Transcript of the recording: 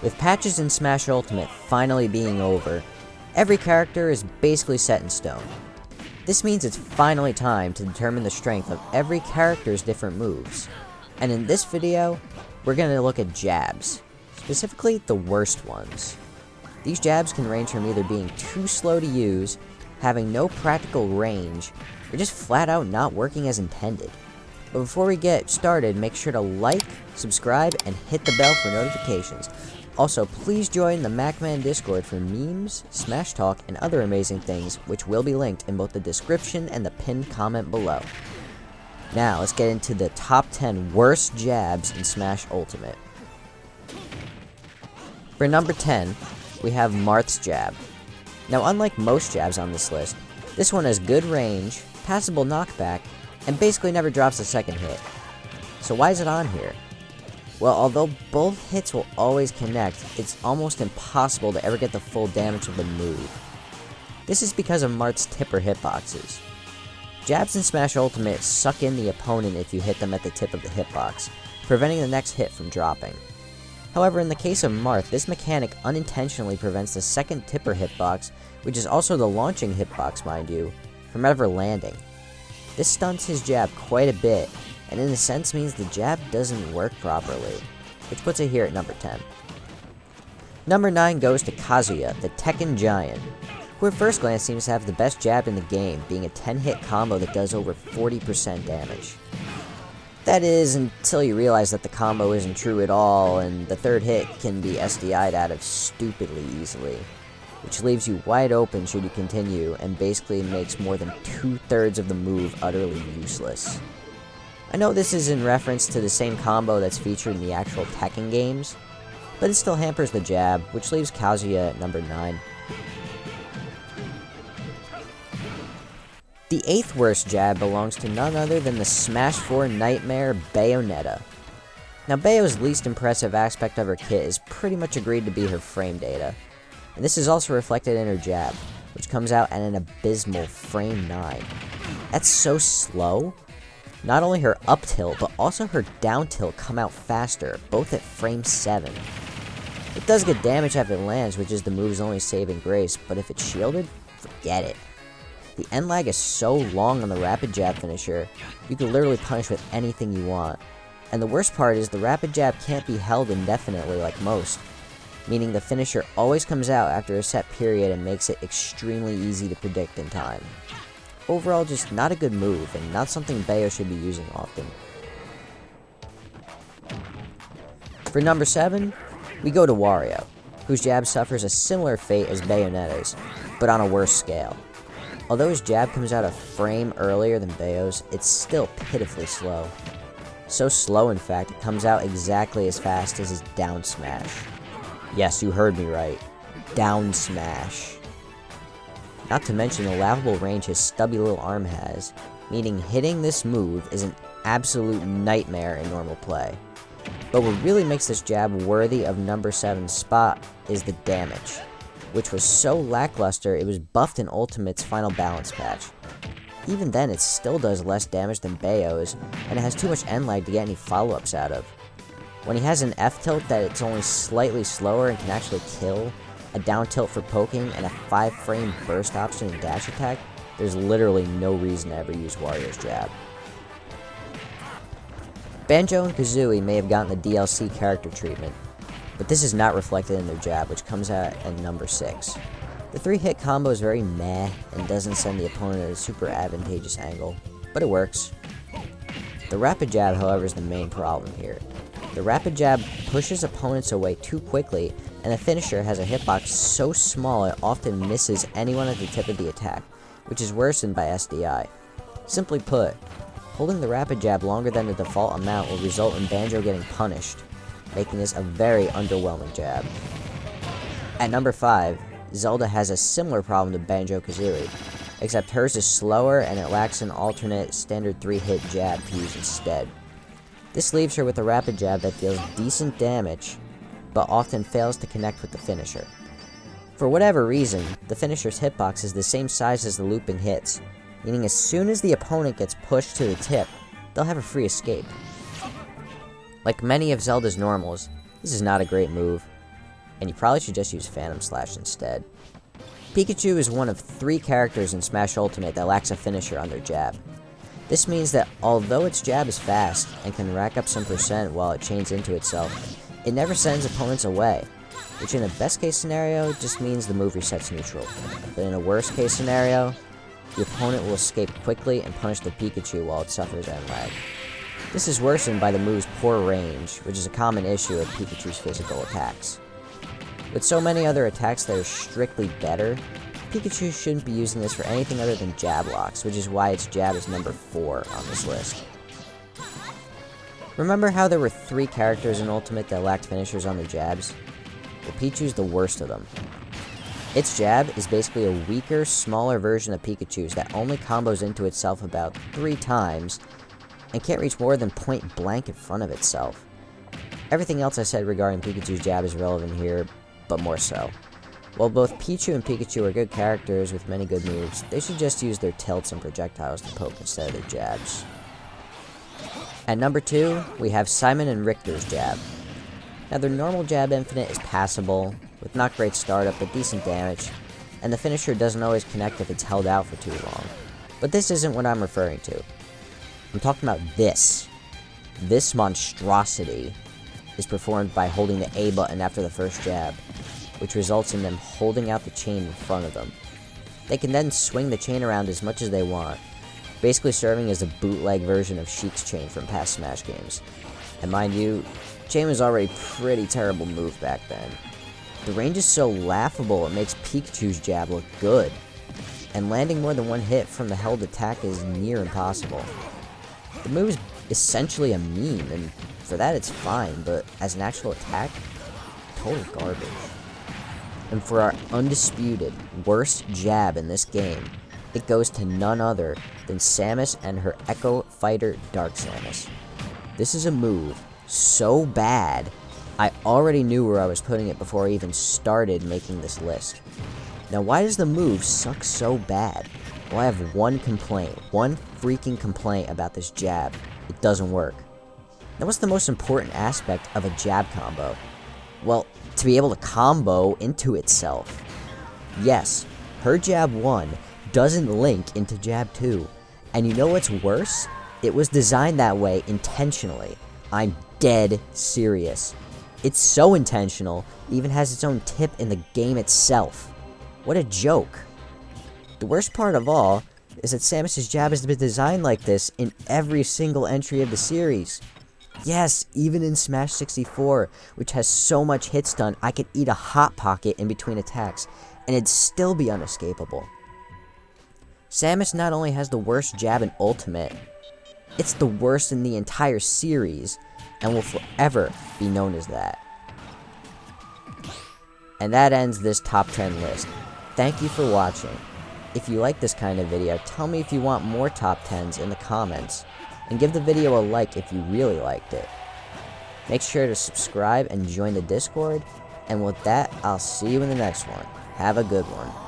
With patches in Smash Ultimate finally being over, every character is basically set in stone. This means it's finally time to determine the strength of every character's different moves. And in this video, we're going to look at jabs, specifically the worst ones. These jabs can range from either being too slow to use, having no practical range, or just flat out not working as intended. But before we get started, make sure to like, subscribe, and hit the bell for notifications. Also, please join the MacMan Discord for memes, Smash Talk, and other amazing things, which will be linked in both the description and the pinned comment below. Now, let's get into the top 10 worst jabs in Smash Ultimate. For number 10, we have Marth's jab. Now, unlike most jabs on this list, this one has good range, passable knockback, and basically never drops a second hit. So why is it on here? Well, although both hits will always connect, it's almost impossible to ever get the full damage of the move. This is because of Marth's tipper hitboxes. Jabs in Smash Ultimate suck in the opponent if you hit them at the tip of the hitbox, preventing the next hit from dropping. However, in the case of Marth, this mechanic unintentionally prevents the second tipper hitbox, which is also the launching hitbox, mind you, from ever landing. This stunts his jab quite a bit, and in a sense means the jab doesn't work properly, which puts it here at number 10. Number 9 goes to Kazuya, the Tekken Giant, who at first glance seems to have the best jab in the game, being a 10-hit combo that does over 40% damage. That is, until you realize that the combo isn't true at all, and the third hit can be SDI'd out of stupidly easily, which leaves you wide open should you continue, and basically makes more than 2/3 of the move utterly useless. I know this is in reference to the same combo that's featured in the actual Tekken games, but it still hampers the jab, which leaves Kazuya at number 9. The 8th worst jab belongs to none other than the Smash 4 nightmare, Bayonetta. Now, Bayo's least impressive aspect of her kit is pretty much agreed to be her frame data, and this is also reflected in her jab, which comes out at an abysmal frame 9. That's so slow. Not only her up tilt, but also her down tilt come out faster, both at frame 7. It does get damage if it lands, which is the move's only saving grace, but if it's shielded, forget it. The end lag is so long on the rapid jab finisher, you can literally punish with anything you want. And the worst part is the rapid jab can't be held indefinitely like most, meaning the finisher always comes out after a set period and makes it extremely easy to predict in time. Overall, just not a good move, and not something Bayo should be using often. For number 7, we go to Wario, whose jab suffers a similar fate as Bayonetta's, but on a worse scale. Although his jab comes out a frame earlier than Bayo's, it's still pitifully slow. So slow, in fact, it comes out exactly as fast as his down smash. Yes, you heard me right. Down smash. Not to mention the laughable range his stubby little arm has, meaning hitting this move is an absolute nightmare in normal play. But what really makes this jab worthy of number 7's spot is the damage, which was so lackluster it was buffed in Ultimate's final balance patch. Even then, it still does less damage than Bayo's, and it has too much end lag to get any follow-ups out of. When he has an F tilt that it's only slightly slower and can actually kill, a down tilt for poking, and a 5-frame burst option and dash attack, there's literally no reason to ever use Wario's jab. Banjo and Kazooie may have gotten the DLC character treatment, but this is not reflected in their jab, which comes out at number 6. The 3-hit combo is very meh and doesn't send the opponent at a super advantageous angle, but it works. The rapid jab, however, is the main problem here. The rapid jab pushes opponents away too quickly, and the finisher has a hitbox so small it often misses anyone at the tip of the attack, which is worsened by SDI. Simply put, holding the rapid jab longer than the default amount will result in Banjo getting punished, making this a very underwhelming jab. At number 5, Zelda has a similar problem to Banjo-Kazooie, except hers is slower and it lacks an alternate standard 3-hit jab to use instead. This leaves her with a rapid jab that deals decent damage, but often fails to connect with the finisher. For whatever reason, the finisher's hitbox is the same size as the looping hits, meaning as soon as the opponent gets pushed to the tip, they'll have a free escape. Like many of Zelda's normals, this is not a great move. and you probably should just use Phantom Slash instead. Pikachu is one of 3 characters in Smash Ultimate that lacks a finisher on their jab. This means that although its jab is fast and can rack up some percent while it chains into itself, it never sends opponents away, which in a best case scenario just means the move resets neutral. But in a worst case scenario, the opponent will escape quickly and punish the Pikachu while it suffers end lag. This is worsened by the move's poor range, which is a common issue with Pikachu's physical attacks. With so many other attacks that are strictly better, Pikachu shouldn't be using this for anything other than jab locks, which is why its jab is number 4 on this list. Remember how there were 3 characters in Ultimate that lacked finishers on their jabs? Well, Pichu's the worst of them. Its jab is basically a weaker, smaller version of Pikachu's that only combos into itself about 3 times and can't reach more than point blank in front of itself. Everything else I said regarding Pikachu's jab is relevant here, but more so. While both Pichu and Pikachu are good characters with many good moves, they should just use their tilts and projectiles to poke instead of their jabs. At number 2, we have Simon and Richter's jab. Now their normal jab infinite is passable, with not great startup but decent damage, and the finisher doesn't always connect if it's held out for too long. But this isn't what I'm referring to. I'm talking about this. This monstrosity is performed by holding the A button after the first jab, which results in them holding out the chain in front of them. They can then swing the chain around as much as they want, basically serving as a bootleg version of Sheik's chain from past Smash games. And mind you, chain was already a pretty terrible move back then. The range is so laughable it makes Pikachu's jab look good, and landing more than one hit from the held attack is near impossible. The move is essentially a meme, and for that it's fine, but as an actual attack, total garbage. And for our undisputed worst jab in this game, it goes to none other than Samus and her Echo Fighter Dark Samus. This is a move so bad, I already knew where I was putting it before I even started making this list. Now why does the move suck so bad? Well, I have one freaking complaint about this jab. It doesn't work. Now what's the most important aspect of a jab combo? Well, to be able to combo into itself. Yes, her jab 1 doesn't link into jab 2. And you know what's worse? It was designed that way intentionally. I'm dead serious. It's so intentional, it even has its own tip in the game itself. What a joke. The worst part of all is that Samus' jab has been designed like this in every single entry of the series. Yes, even in Smash 64, which has so much hit stun, I could eat a Hot Pocket in between attacks, and it'd still be unescapable. Samus not only has the worst jab in Ultimate, it's the worst in the entire series, and will forever be known as that. And that ends this top 10 list. Thank you for watching. If you like this kind of video, tell me if you want more top 10s in the comments, and give the video a like if you really liked it. Make sure to subscribe and join the Discord, and with that, I'll see you in the next one. Have a good one.